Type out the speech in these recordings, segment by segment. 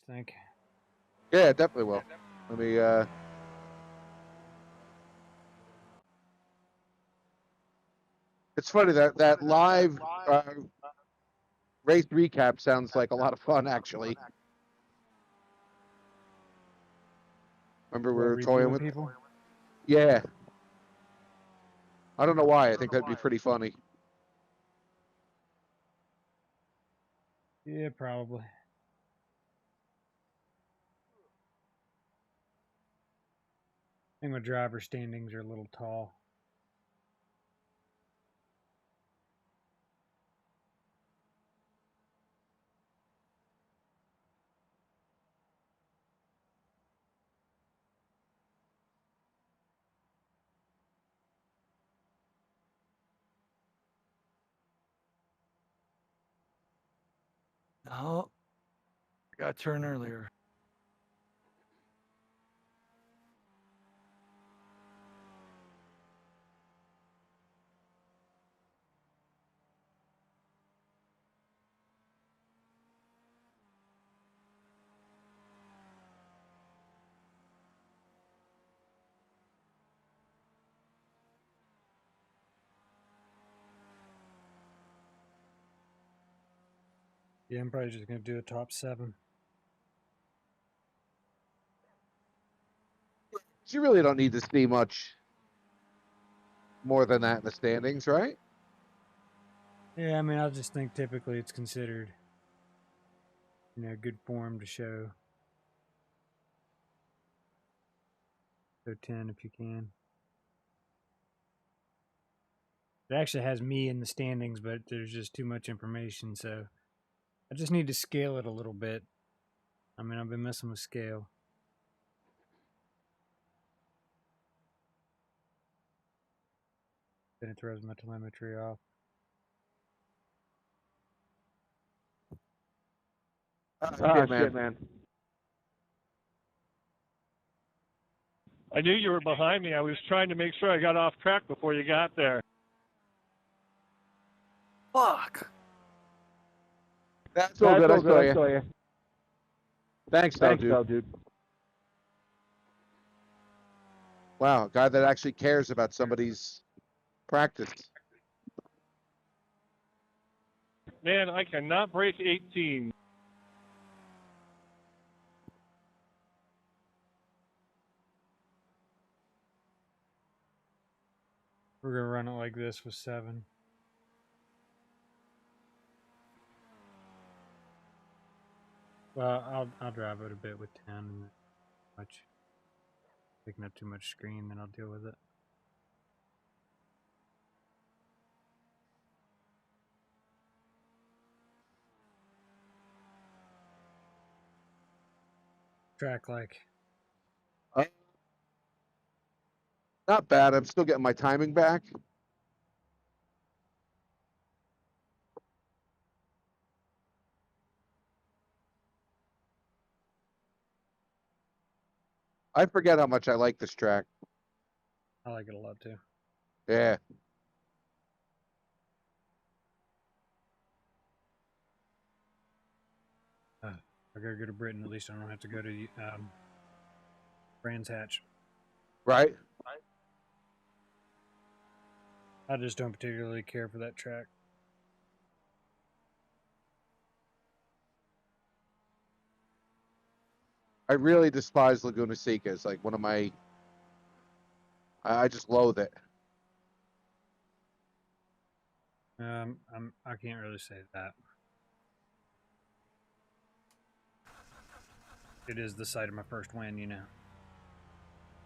think. Yeah, it definitely will. Let me. It's funny that live race recap sounds like a lot of fun, actually. Remember we were toying with people? Yeah. I don't know why. I think that'd be pretty funny. Yeah, probably. I think my driver standings are a little tall. Oh, got to turn earlier. Yeah, I'm probably just going to do a top 7. You really don't need to see much more than that in the standings, right? Yeah, I mean, I just think typically it's considered, good form to show. So 10 if you can. It actually has me in the standings, but there's just too much information, so I just need to scale it a little bit. I mean, I've been messing with scale. Then it throws my telemetry off. Shit, man. I knew you were behind me. I was trying to make sure I got off track before you got there. Fuck. That's all good. I saw you. Thanks, dude. Wow, a guy that actually cares about somebody's practice. Man, I cannot break 18. We're going to run it like this with 7. Well, I'll drive it a bit with 10 and much. Picking up too much screen, then I'll deal with it. Track like. Not bad. I'm still getting my timing back. I forget how much I like this track. I like it a lot too. Yeah. I gotta go to Britain. At least I don't have to go to Brands Hatch. Right? I just don't particularly care for that track. I really despise Laguna Seca. It's like one of my... I just loathe it. I can't really say that. It is the site of my first win, you know.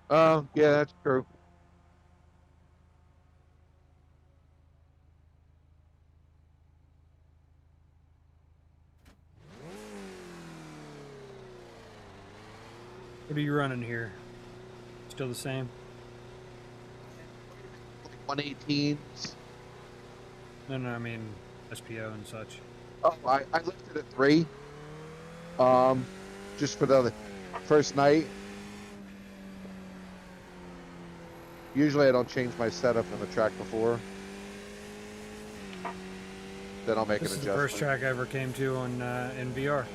Oh, yeah, that's true. What are you running here? Still the same? 118s. No, I mean SPO and such. Oh, I lifted at 3. Just for the first night. Usually I don't change my setup on the track before. Then I'll make an adjustment. This is the first track I ever came to on in VR.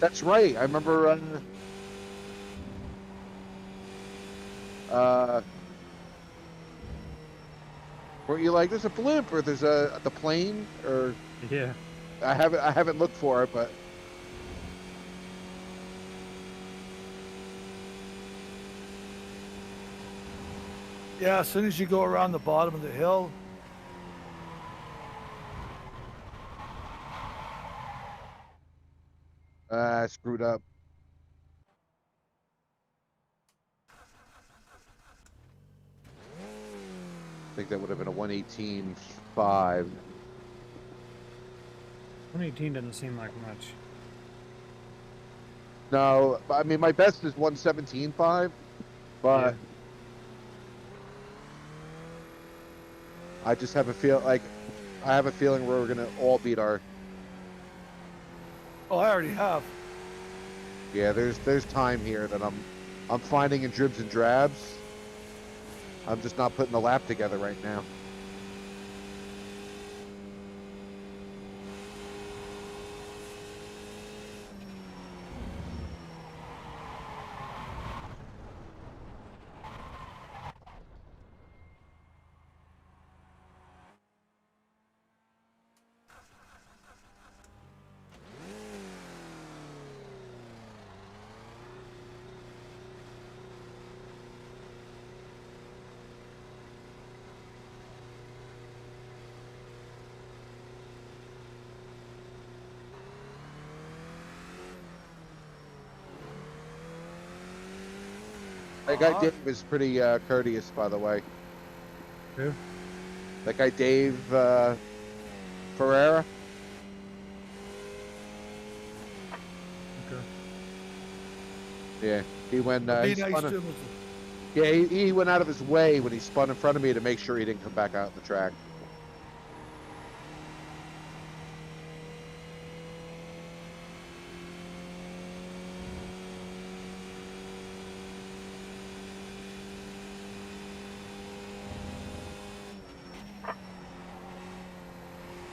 That's right. I remember. Weren't you like, there's a blimp or there's the plane or Yeah. I haven't looked for it, but Yeah, as soon as you go around the bottom of the hill, I screwed up. I think that would have been a 118.5. 118 doesn't seem like much. No, I mean my best is 117.5, but Yeah. I just have a feeling we're gonna all beat our. oh, I already have. Yeah, there's time here that I'm finding in dribs and drabs. I'm just not putting the lap together right now. That guy Dave is pretty courteous, by the way. Who? That guy Dave Ferreira. Okay. Yeah, he went. Be He nice spun. to him. Yeah, he went out of his way when he spun in front of me to make sure he didn't come back out on the track.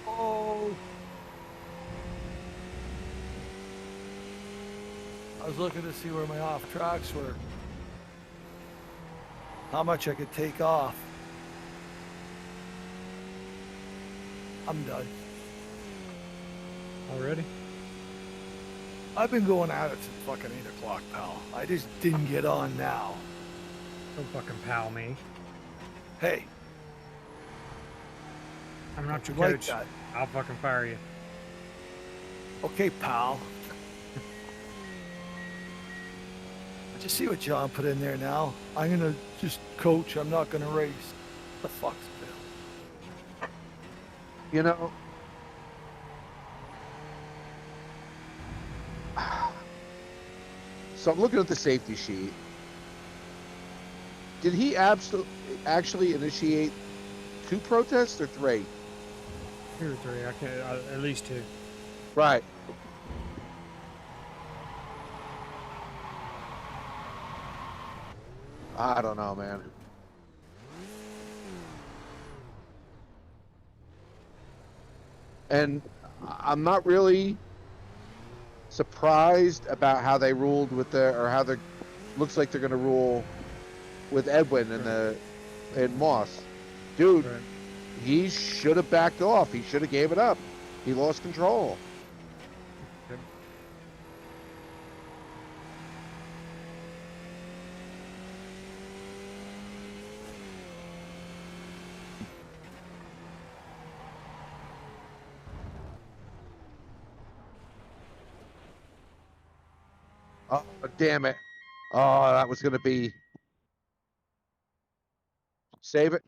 Oh. I was looking to see where my off tracks were. How much I could take off. I'm done. Already? I've been going at it since fucking 8 o'clock, pal. I just didn't get on now. Don't fucking pal me. Hey, I'm not don't your you like coach. that? I'll fucking fire you. Okay, pal. Did you see what John put in there now? I'm gonna just coach. I'm not gonna race. The fuck's Bill? You know, so I'm looking at the safety sheet. Did he actually initiate 2 protests or 3? 2 or 3. I can at least 2. Right. I don't know, man. And I'm not really surprised about how they ruled with or how they looks like they're going to rule with Edwin and Moss. Dude, Right. he should have backed off. He should have gave it up. He lost control. Yep. Oh, damn it. Oh, that was going to be. Save it.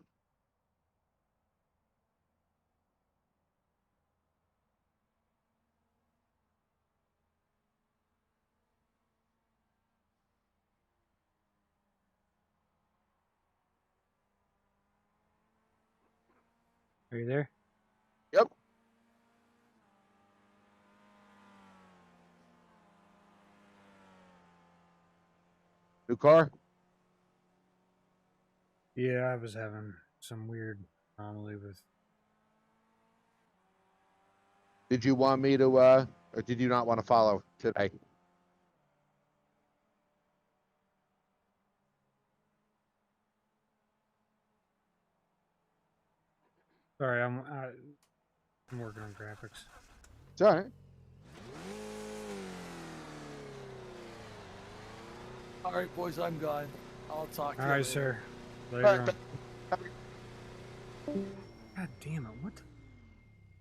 Are you there? Yep. New car? Yeah, I was having some weird anomaly with. Did you want me to, or did you not want to follow today? Sorry, I'm working on graphics. It's all right. All right, boys, I'm gone. I'll talk to All you right, later. sir. All Later right. on. God damn it! What?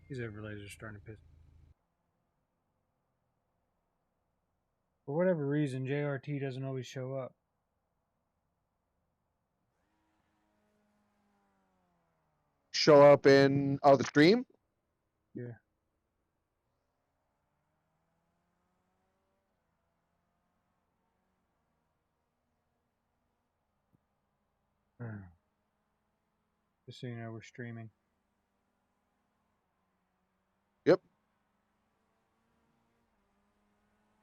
These overlays are starting to piss. For whatever reason, JRT doesn't always show up. Show up in the stream. Yeah. Just so you know, we're streaming. Yep.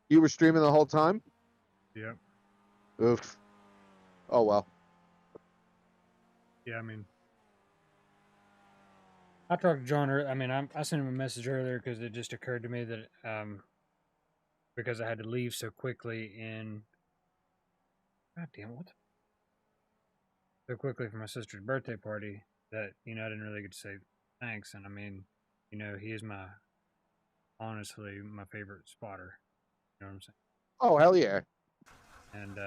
You were streaming the whole time. Yep. Oof. Oh well. Yeah, I mean, I talked to John. I sent him a message earlier because it just occurred to me that because I had to leave so quickly God damn it, what? So quickly for my sister's birthday party that I didn't really get to say thanks. And I mean, he is honestly my favorite spotter. You know what I'm saying? Oh hell yeah. And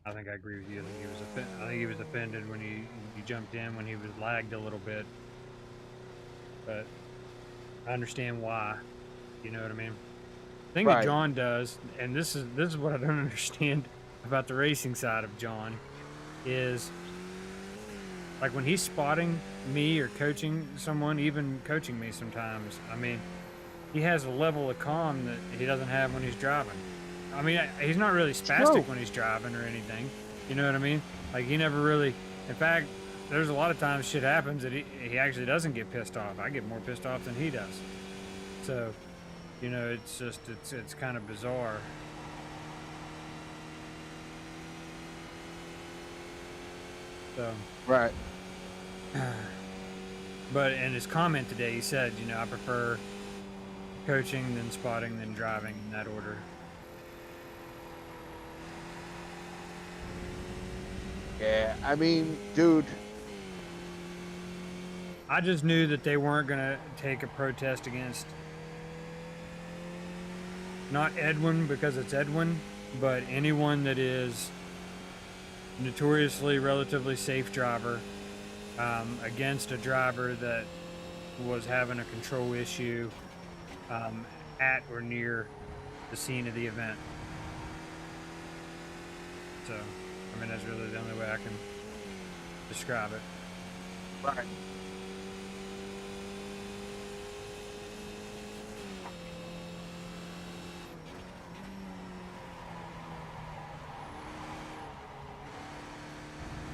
I think I agree with you. I think he was offended when you jumped in when he was lagged a little bit, but I understand why. You know what I mean? The thing that Right. John does, and this is what I don't understand about the racing side of John, is like when he's spotting me or coaching someone, even coaching me sometimes. I mean, he has a level of calm that he doesn't have when he's driving. I mean, he's not really spastic when he's driving or anything. You know what I mean? Like he never really. In fact, there's a lot of times shit happens that he actually doesn't get pissed off. I get more pissed off than he does. So, it's just it's kind of bizarre. So. Right. But in his comment today, he said, I prefer coaching than spotting than driving in that order. Yeah. I mean, dude. I just knew that they weren't going to take a protest against not Edwin because it's Edwin, but anyone that is notoriously relatively safe driver against a driver that was having a control issue at or near the scene of the event. So, I mean, that's really the only way I can describe it. Right.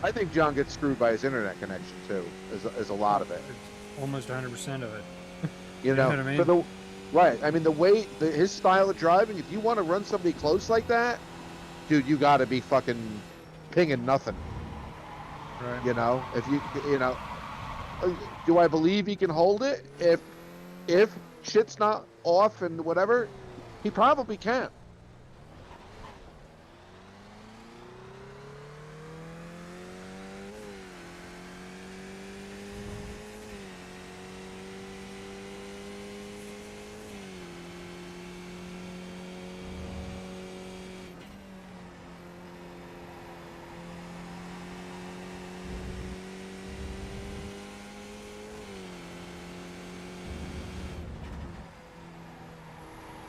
I think John gets screwed by his internet connection too. Is a lot of it. It's almost 100% of it. You know what I mean? Right. I mean, the way his style of driving. If you want to run somebody close like that, dude, you got to be fucking pinging nothing. Right. If do I believe he can hold it? If shit's not off and whatever, he probably can.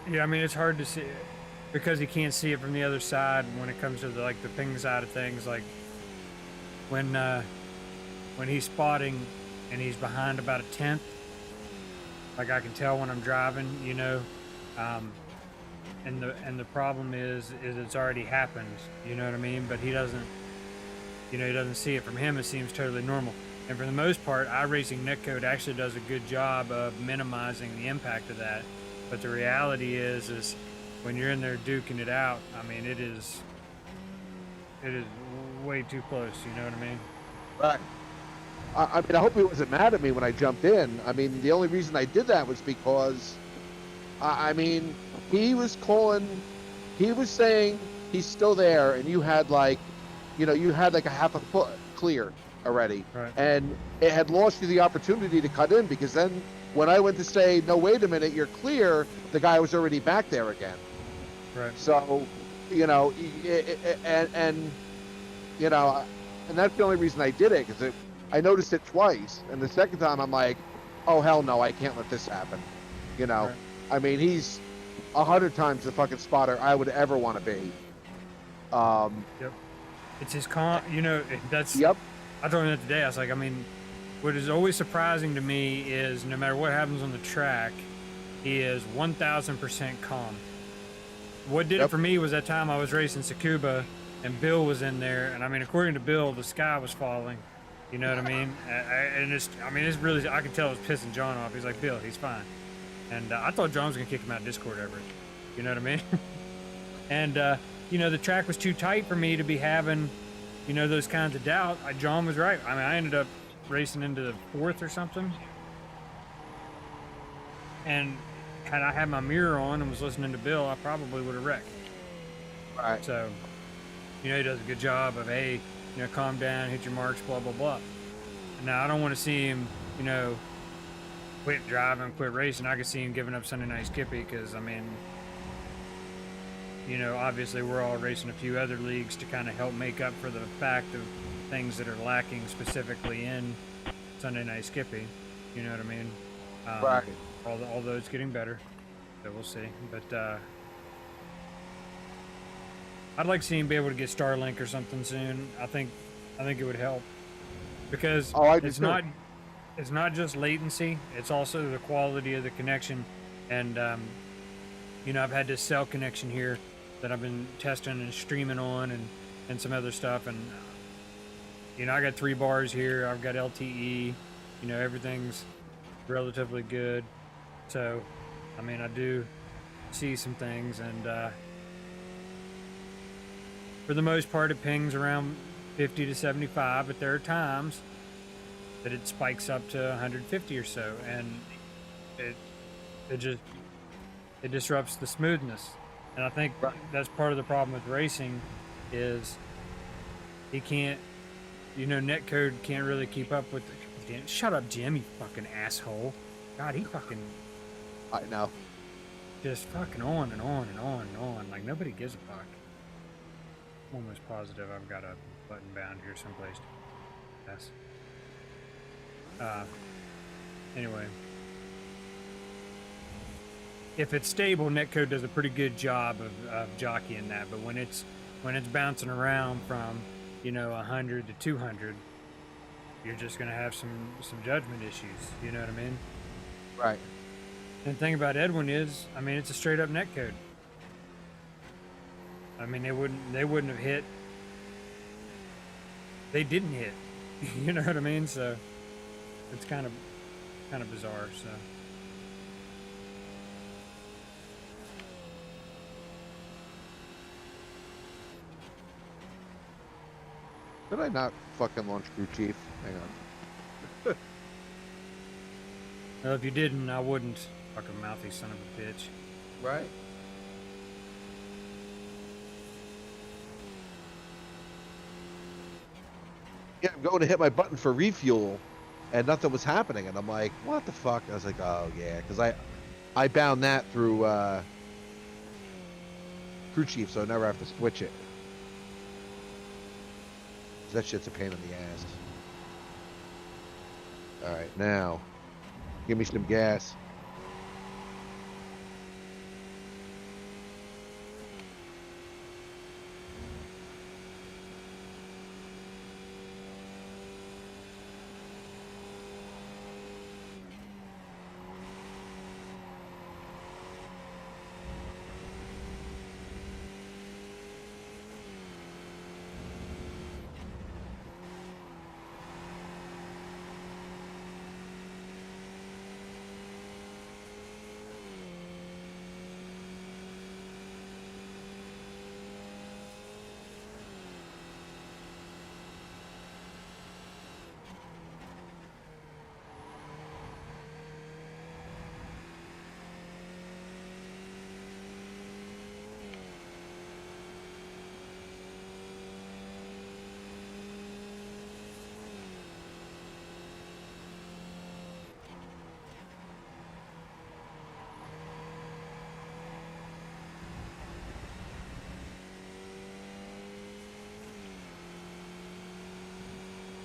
Yeah, I mean, it's hard to see it because he can't see it from the other side when it comes to the ping side of things. Like when he's spotting and he's behind about a tenth, like I can tell when I'm driving, and the problem is it's already happened. You know what I mean? But he doesn't see it. From him, it seems totally normal. And for the most part, iRacing Netcode actually does a good job of minimizing the impact of that. But the reality is when you're in there duking it out, I mean, it is way too close. You know what I mean? Right. I mean, I hope he wasn't mad at me when I jumped in. I mean, the only reason I did that was because, I mean, he was saying he's still there, and you had like a half a foot clear. already, Right. and it had lost you the opportunity to cut in, because then when I went to say, no, wait a minute, you're clear, the guy was already back there again. Right. So, you know, and you know, and that's the only reason I did it, because I noticed it twice, and the second time I'm like, oh hell no, I can't let this happen. You know, Right. I mean, he's 100 times the fucking spotter I would ever want to be. Yep. It's his that's. Yep. I told him that today. I was like, I mean, what is always surprising to me is no matter what happens on the track, he is 1,000% calm. What did it for me was that time I was racing Tsukuba and Bill was in there, and I mean, according to Bill, the sky was falling. You know what I mean? It's really, I could tell it was pissing John off. He's like, Bill, he's fine. And I thought John was going to kick him out of Discord over it. You know what I mean? And, the track was too tight for me to be having, those kinds of doubt. John was right. I mean, I ended up racing into the 4th or something. And had I had my mirror on and was listening to Bill, I probably would have wrecked. Right. So, he does a good job of, hey, calm down, hit your marks, blah, blah, blah. Now, I don't want to see him, quit driving, quit racing. I could see him giving up Sunday Night Skippy because, I mean, obviously we're all racing a few other leagues to kind of help make up for the fact of things that are lacking specifically in Sunday Night Skippy. You know what I mean? Right. Although it's getting better, so we'll see. But I'd like to see him be able to get Starlink or something soon. I think it would help because it's not just latency; it's also the quality of the connection. And I've had this cell connection here that I've been testing and streaming on, and some other stuff. And I got 3 bars here. I've got LTE. Everything's relatively good. So, I mean, I do see some things, and for the most part, it pings around 50 to 75, but there are times that it spikes up to 150 or so, and it disrupts the smoothness. And I think that's part of the problem with racing is he can't, netcode can't really keep up with the, shut up, Jim, you fucking asshole. God, he fucking, I know. just fucking on and on and on and on. Like, nobody gives a fuck. I'm almost positive I've got a button bound here someplace. Yes. Anyway. If it's stable, netcode does a pretty good job of jockeying that, but when it's bouncing around from 100 to 200, you're just gonna have some judgment issues. You know what I mean? Right. And the thing about Edwin is, I mean, it's a straight up netcode. I mean, they wouldn't have hit. They didn't hit. You know what I mean? So it's kind of bizarre. So. Did I not fucking launch crew chief? Hang on. Well, if you didn't, I wouldn't. Fucking mouthy son of a bitch. Right. Yeah, I'm going to hit my button for refuel, and nothing was happening, and I'm like, what the fuck? I was like, oh yeah, because I bound that through crew chief, so I never have to switch it. That shit's a pain in the ass. Alright, now, give me some gas.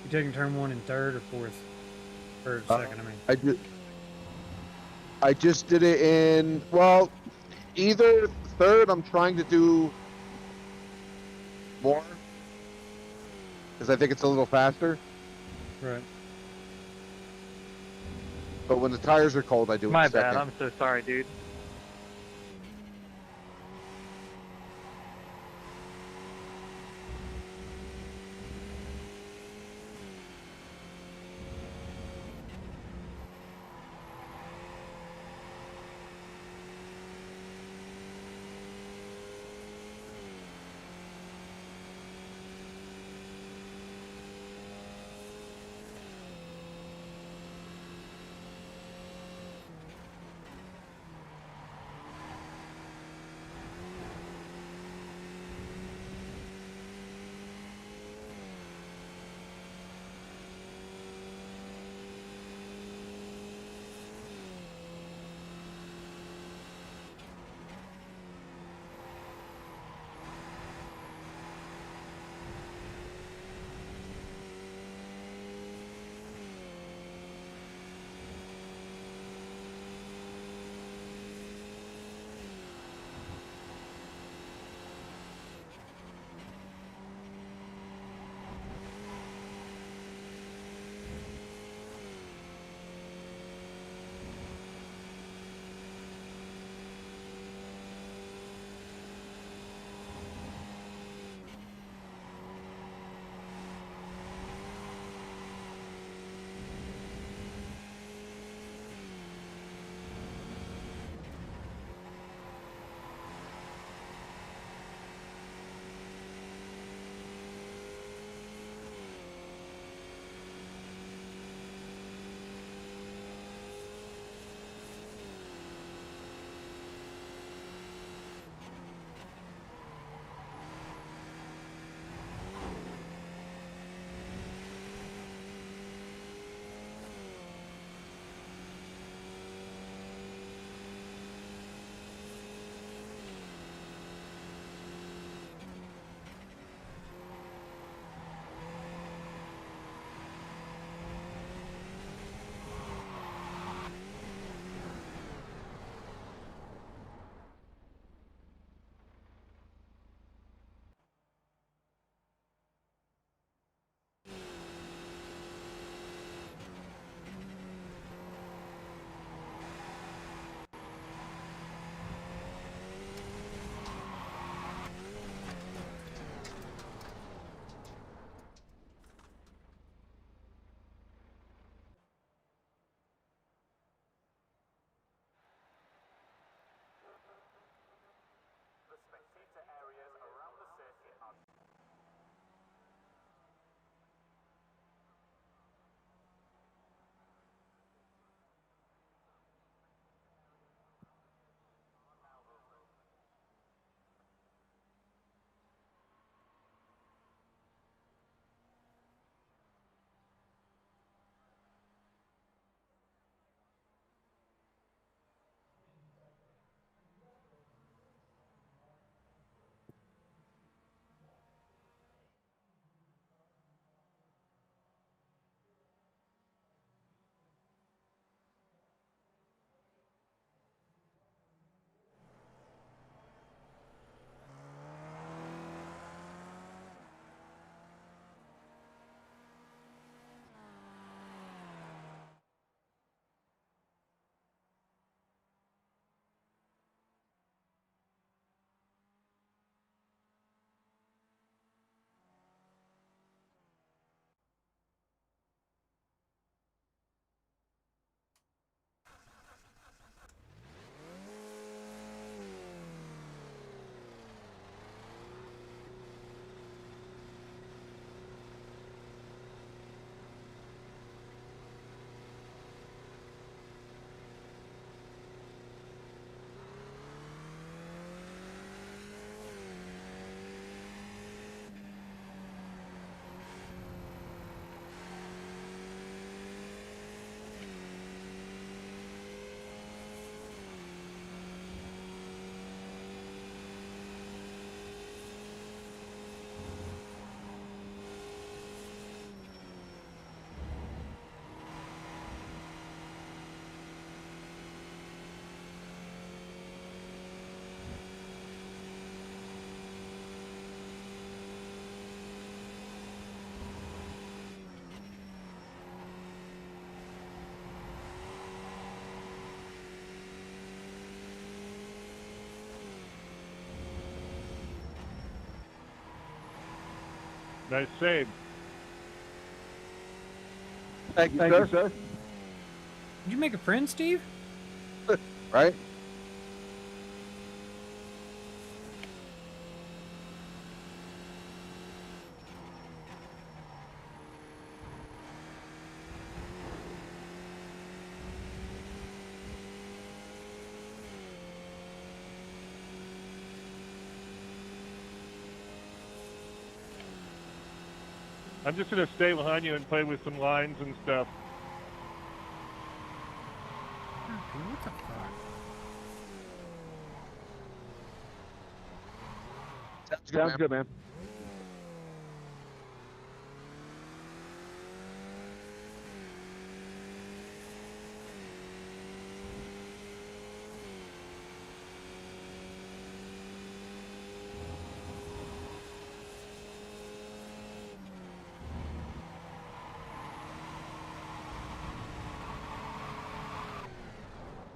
You taking turn 1 in third or fourth? Or second, I mean. I just did it in, well, either third. I'm trying to do more because I think it's a little faster. Right. But when the tires are cold, I do it My in second. bad. I'm so sorry, dude. Nice save. Thank you, sir. Did you make a friend, Steve? Right? I'm just gonna stay behind you and play with some lines and stuff. Okay, what the fuck? Sounds good, man.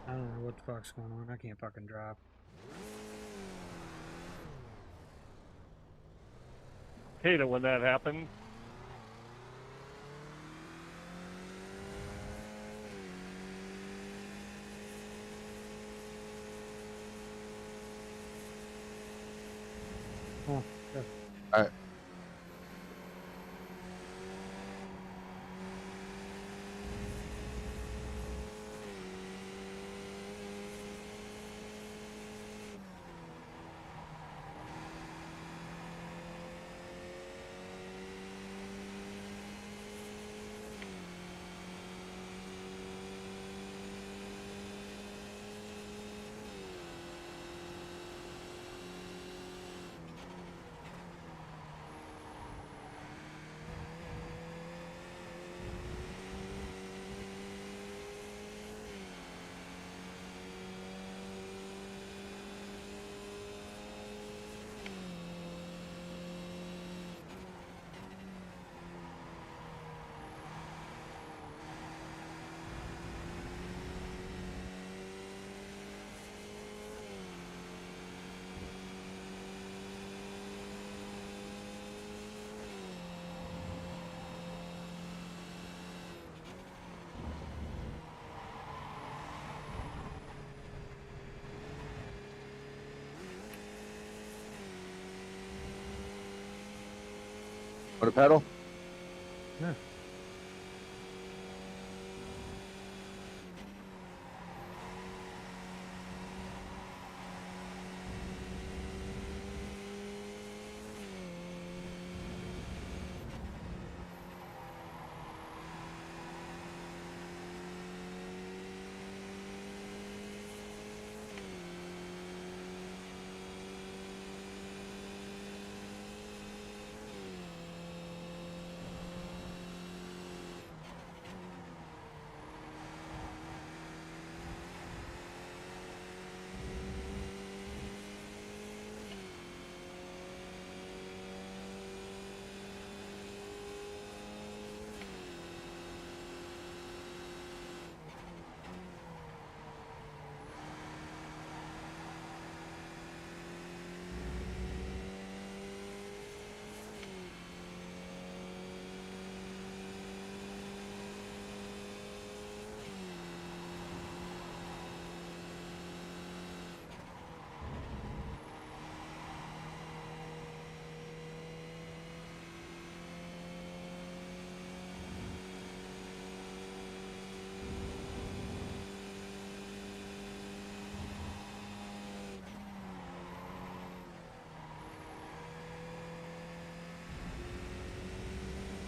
I don't know what the fuck's going on. I can't fucking drive. Hate it when that happens. Oh, yeah. All right. Want to pedal? Yeah.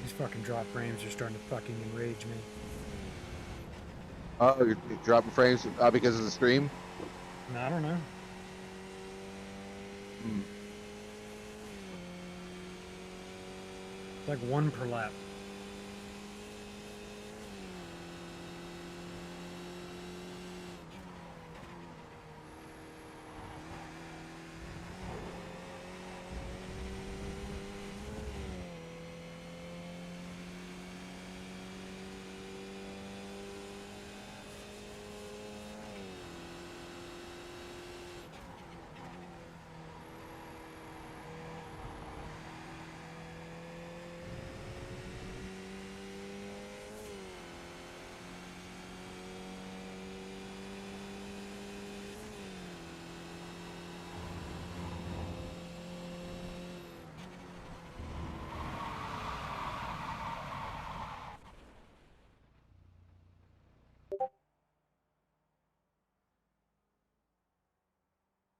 These fucking drop frames are starting to fucking enrage me. Oh, you're dropping frames because of the stream? I don't know. Hmm. It's like one per lap.